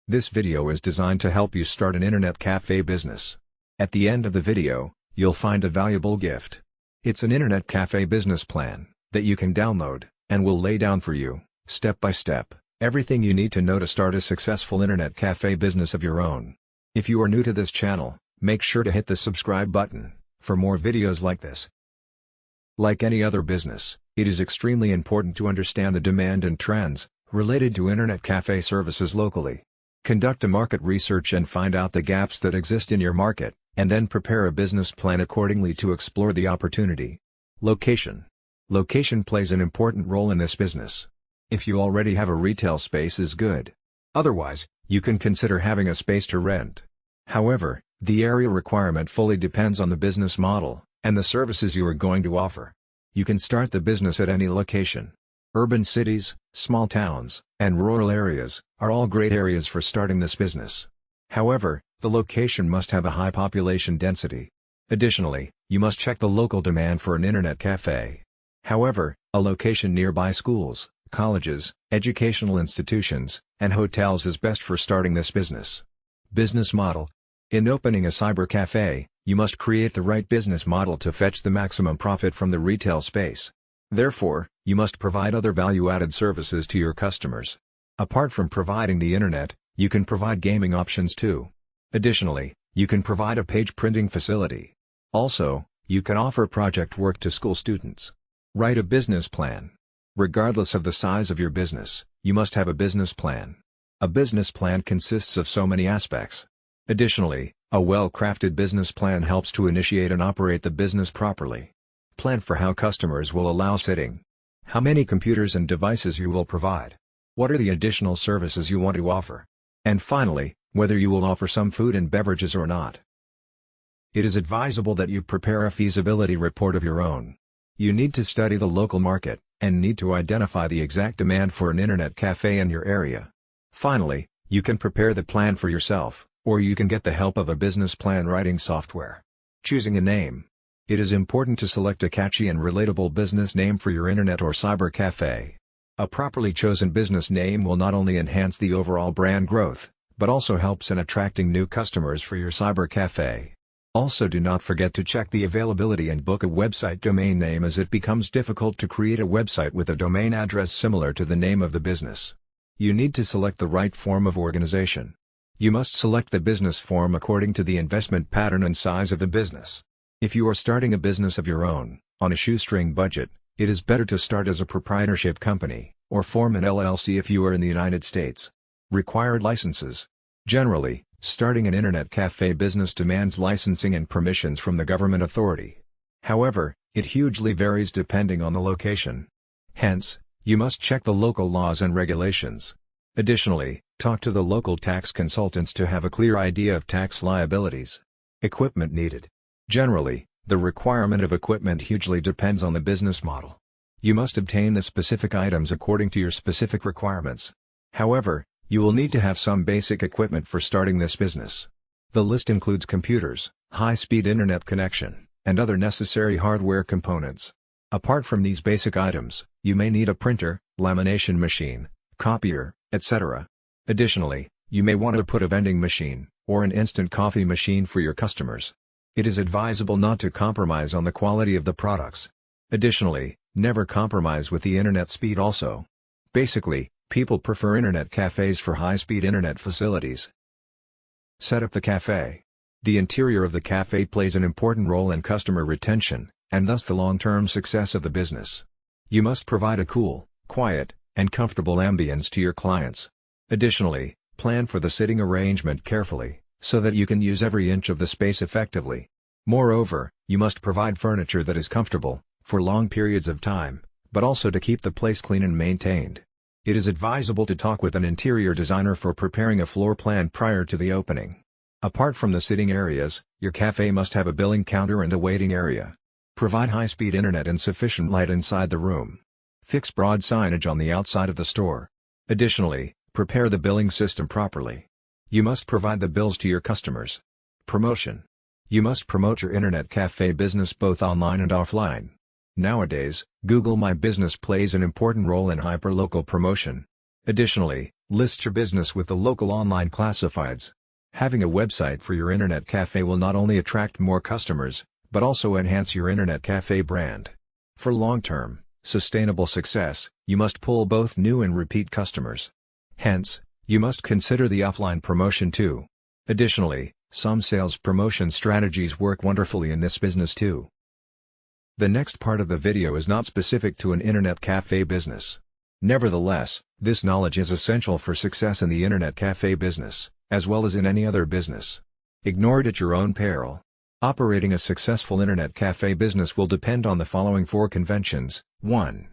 This video is designed to help you start an internet cafe business. At the end of the video, you'll find a valuable gift. It's an internet cafe business plan that you can download, and will lay down for you, step by step, everything you need to know to start a successful internet cafe business of your own. If you are new to this channel, make sure to hit the subscribe button for more videos like this. Like any other business, it is extremely important to understand the demand and trends related to internet cafe services locally. Conduct a market research and find out the gaps that exist in your market, and then prepare a business plan accordingly to explore the opportunity. Location. Location plays an important role in this business. If you already have a retail space is good. Otherwise, you can consider having a space to rent. However, the area requirement fully depends on the business model and the services you are going to offer. You can start the business at any location. Urban cities, small towns, and rural areas are all great areas for starting this business. However, the location must have a high population density. Additionally, you must check the local demand for an internet cafe. However, a location nearby schools, colleges, educational institutions, and hotels is best for starting this business. Business model. In opening a cyber cafe, you must create the right business model to fetch the maximum profit from the retail space. Therefore, you must provide other value-added services to your customers. Apart from providing the internet, you can provide gaming options too. Additionally, you can provide a page printing facility. Also, you can offer project work to school students. Write a business plan. Regardless of the size of your business, you must have a business plan. A business plan consists of so many aspects. Additionally, a well-crafted business plan helps to initiate and operate the business properly. Plan for how customers will allow sitting. How many computers and devices you will provide. What are the additional services you want to offer? And finally, whether you will offer some food and beverages or not. It is advisable that you prepare a feasibility report of your own. You need to study the local market, and need to identify the exact demand for an internet cafe in your area. Finally, you can prepare the plan for yourself, or you can get the help of a business plan writing software. Choosing a name. It is important to select a catchy and relatable business name for your internet or cyber cafe. A properly chosen business name will not only enhance the overall brand growth, but also helps in attracting new customers for your cyber cafe. Also, do not forget to check the availability and book a website domain name, as it becomes difficult to create a website with a domain address similar to the name of the business. You need to select the right form of organization. You must select the business form according to the investment pattern and size of the business. If you are starting a business of your own, on a shoestring budget, it is better to start as a proprietorship company, or form an LLC if you are in the United States. Required licenses. Generally, starting an internet cafe business demands licensing and permissions from the government authority. However, it hugely varies depending on the location. Hence, you must check the local laws and regulations. Additionally, talk to the local tax consultants to have a clear idea of tax liabilities. Equipment needed. Generally, the requirement of equipment hugely depends on the business model. You must obtain the specific items according to your specific requirements. However, you will need to have some basic equipment for starting this business. The list includes computers, high-speed internet connection, and other necessary hardware components. Apart from these basic items, you may need a printer, lamination machine, copier, etc. Additionally, you may want to put a vending machine, or an instant coffee machine for your customers. It is advisable not to compromise on the quality of the products. Additionally, never compromise with the internet speed also. Basically, people prefer internet cafes for high-speed internet facilities. Set up the cafe. The interior of the cafe plays an important role in customer retention, and thus the long-term success of the business. You must provide a cool, quiet, and comfortable ambience to your clients. Additionally, plan for the sitting arrangement carefully, so that you can use every inch of the space effectively. Moreover, you must provide furniture that is comfortable, for long periods of time, but also to keep the place clean and maintained. It is advisable to talk with an interior designer for preparing a floor plan prior to the opening. Apart from the sitting areas, your cafe must have a billing counter and a waiting area. Provide high-speed internet and sufficient light inside the room. Fix broad signage on the outside of the store. Additionally, prepare the billing system properly. You must provide the bills to your customers. Promotion. You must promote your internet cafe business both online and offline. Nowadays, Google My Business plays an important role in hyperlocal promotion. Additionally, List your business with the local online classifieds. Having a website for your internet cafe will not only attract more customers, but also enhance your internet cafe brand. For long-term, sustainable success, you must pull both new and repeat customers. Hence, you must consider the offline promotion too. Additionally, some sales promotion strategies work wonderfully in this business too. The next part of the video is not specific to an internet cafe business. Nevertheless, this knowledge is essential for success in the internet cafe business, as well as in any other business. Ignore it at your own peril. Operating a successful internet cafe business will depend on the following 4 conventions. 1.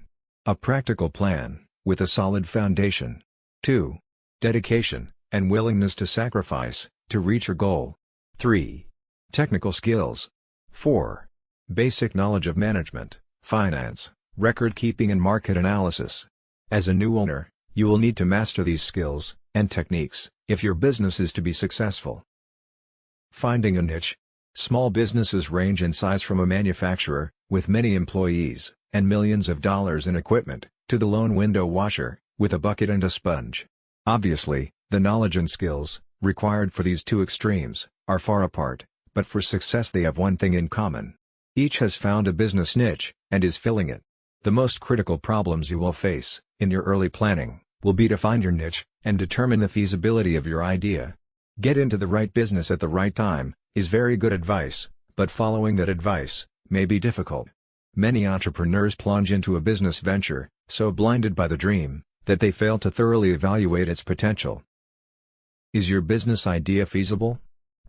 A practical plan, with a solid foundation. 2. Dedication, and willingness to sacrifice, to reach your goal. 3. Technical skills. 4. Basic knowledge of management, finance, record keeping and market analysis. As a new owner, you will need to master these skills and techniques if your business is to be successful. Finding a niche. Small businesses range in size from a manufacturer, with many employees, and millions of dollars in equipment, to the lone window washer, with a bucket and a sponge. Obviously, the knowledge and skills, required for these two extremes, are far apart, but for success they have one thing in common. Each has found a business niche, and is filling it. The most critical problems you will face, in your early planning, will be to find your niche, and determine the feasibility of your idea. Get into the right business at the right time, is very good advice, but following that advice may be difficult. Many entrepreneurs plunge into a business venture, so blinded by the dream, that they fail to thoroughly evaluate its potential. Is your business idea feasible?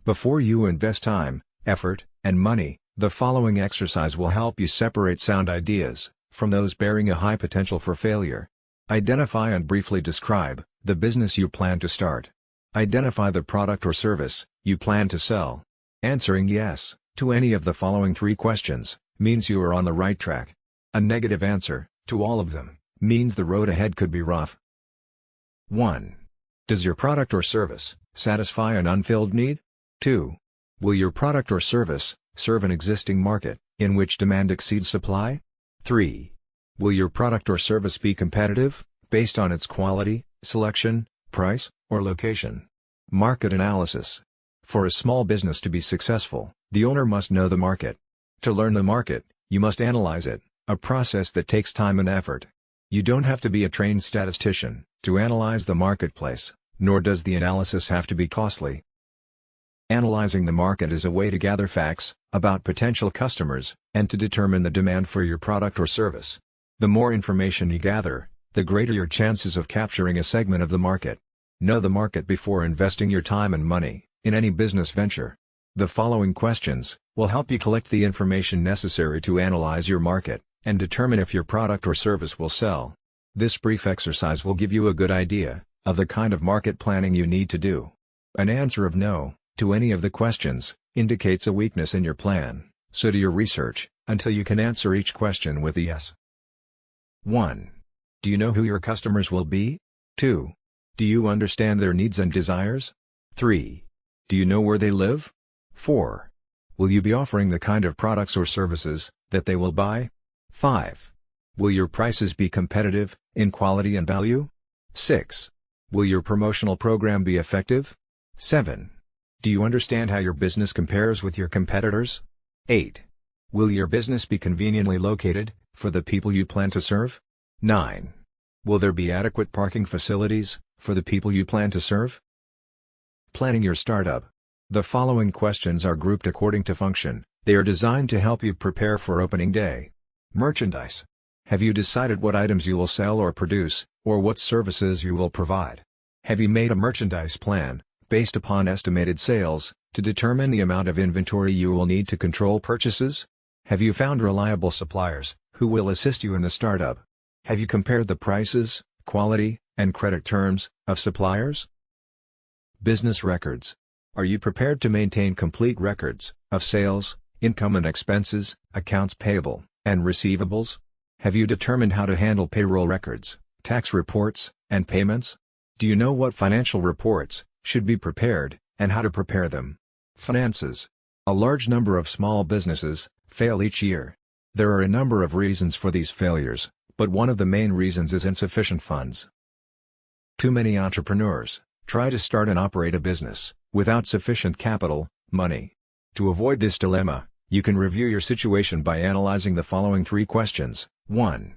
Before you invest time, effort, and money, the following exercise will help you separate sound ideas from those bearing a high potential for failure. Identify and briefly describe the business you plan to start. Identify the product or service you plan to sell. Answering yes to any of the following 3 questions means you are on the right track. A negative answer to all of them means the road ahead could be rough. 1. Does your product or service satisfy an unfilled need? 2. Will your product or service serve an existing market in which demand exceeds supply? 3. Will your product or service be competitive based on its quality, selection, price, or location? Market analysis. For a small business to be successful, the owner must know the market. To learn the market, you must analyze it, a process that takes time and effort. You don't have to be a trained statistician to analyze the marketplace, nor does the analysis have to be costly. Analyzing the market is a way to gather facts about potential customers, and to determine the demand for your product or service. The more information you gather, the greater your chances of capturing a segment of the market. Know the market before investing your time and money in any business venture. The following questions will help you collect the information necessary to analyze your market, and determine if your product or service will sell. This brief exercise will give you a good idea of the kind of market planning you need to do. An answer of no to any of the questions indicates a weakness in your plan, so do your research until you can answer each question with a yes. 1. Do you know who your customers will be? 2. Do you understand their needs and desires? 3. Do you know where they live? 4. Will you be offering the kind of products or services that they will buy? 5. Will your prices be competitive in quality and value? 6. Will your promotional program be effective? 7. Do you understand how your business compares with your competitors? 8. Will your business be conveniently located for the people you plan to serve? 9. Will there be adequate parking facilities for the people you plan to serve? Planning your startup. The following questions are grouped according to function. They are designed to help you prepare for opening day. Merchandise. Have you decided what items you will sell or produce, or what services you will provide? Have you made a merchandise plan, based upon estimated sales, to determine the amount of inventory you will need to control purchases? Have you found reliable suppliers, who will assist you in the startup? Have you compared the prices, quality, and credit terms of suppliers? Business records. Are you prepared to maintain complete records of sales, income and expenses, accounts payable, and receivables? Have you determined how to handle payroll records, tax reports, and payments? Do you know what financial reports should be prepared, and how to prepare them? Finances. A large number of small businesses fail each year. There are a number of reasons for these failures, but one of the main reasons is insufficient funds. Too many entrepreneurs try to start and operate a business without sufficient capital, money. To avoid this dilemma, you can review your situation by analyzing the following 3 questions. 1.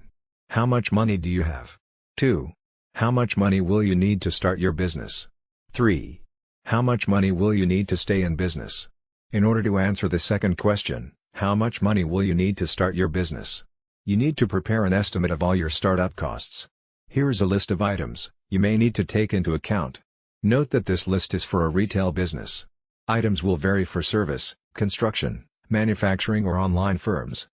How much money do you have? 2. How much money will you need to start your business? 3. How much money will you need to stay in business? In order to answer the second question, how much money will you need to start your business? You need to prepare an estimate of all your startup costs. Here is a list of items you may need to take into account. Note that this list is for a retail business. Items will vary for service, construction, manufacturing or online firms.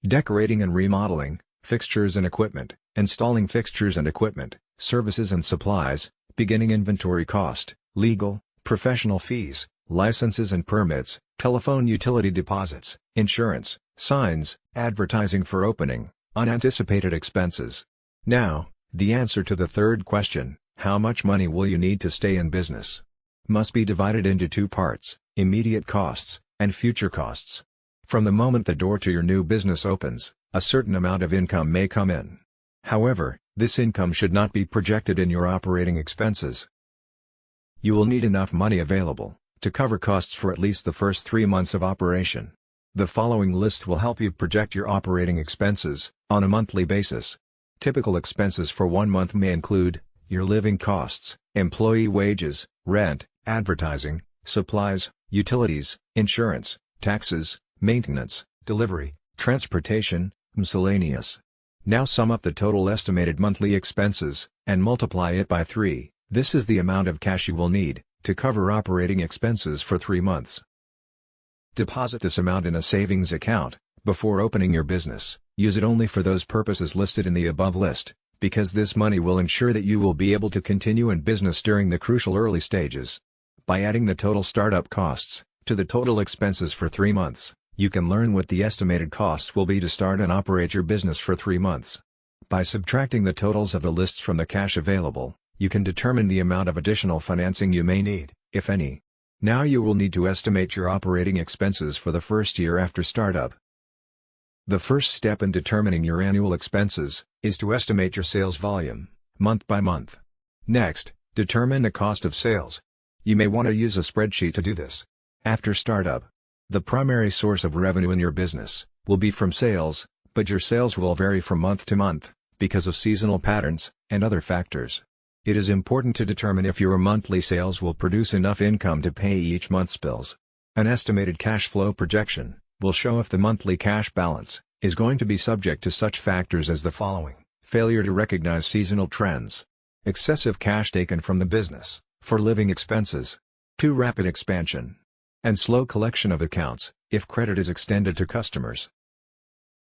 Decorating and remodeling, fixtures and equipment, installing fixtures and equipment, services and supplies, beginning inventory cost, legal, professional fees, licenses and permits, telephone utility deposits, insurance, signs, advertising for opening, unanticipated expenses. Now, the answer to the third question, how much money will you need to stay in business? Must be divided into 2 parts, immediate costs, and future costs. From the moment the door to your new business opens, a certain amount of income may come in. However, this income should not be projected in your operating expenses. You will need enough money available to cover costs for at least the first 3 months of operation. The following list will help you project your operating expenses on a monthly basis. Typical expenses for 1 month may include your living costs, employee wages, rent, advertising, supplies, utilities, insurance, taxes, maintenance, delivery, transportation, miscellaneous. Now sum up the total estimated monthly expenses and multiply it by 3. This is the amount of cash you will need to cover operating expenses for 3 months. Deposit this amount in a savings account before opening your business. Use it only for those purposes listed in the above list, because this money will ensure that you will be able to continue in business during the crucial early stages. By adding the total startup costs to the total expenses for 3 months, you can learn what the estimated costs will be to start and operate your business for 3 months. By subtracting the totals of the lists from the cash available, you can determine the amount of additional financing you may need, if any. Now you will need to estimate your operating expenses for the first year after startup. The first step in determining your annual expenses is to estimate your sales volume, month by month. Next, determine the cost of sales. You may want to use a spreadsheet to do this. After startup, the primary source of revenue in your business will be from sales, but your sales will vary from month to month because of seasonal patterns and other factors. It is important to determine if your monthly sales will produce enough income to pay each month's bills. An estimated cash flow projection will show if the monthly cash balance is going to be subject to such factors as the following: failure to recognize seasonal trends, excessive cash taken from the business for living expenses, too rapid expansion, and slow collection of accounts if credit is extended to customers.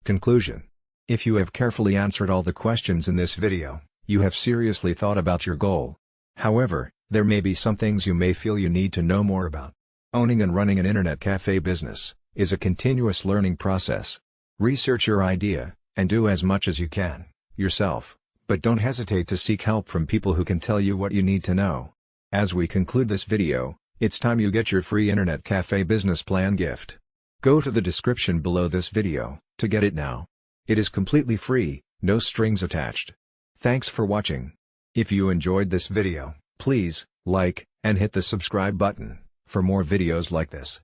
Conclusion: if you have carefully answered all the questions in this video, you have seriously thought about your goal. However, there may be some things you may feel you need to know more about. Owning and running an internet cafe business is a continuous learning process. Research your idea, and do as much as you can, yourself, but don't hesitate to seek help from people who can tell you what you need to know. As we conclude this video, it's time you get your free Internet Cafe Business Plan gift. Go to the description below this video to get it now. It is completely free, no strings attached. Thanks for watching. If you enjoyed this video, please like and hit the subscribe button for more videos like this.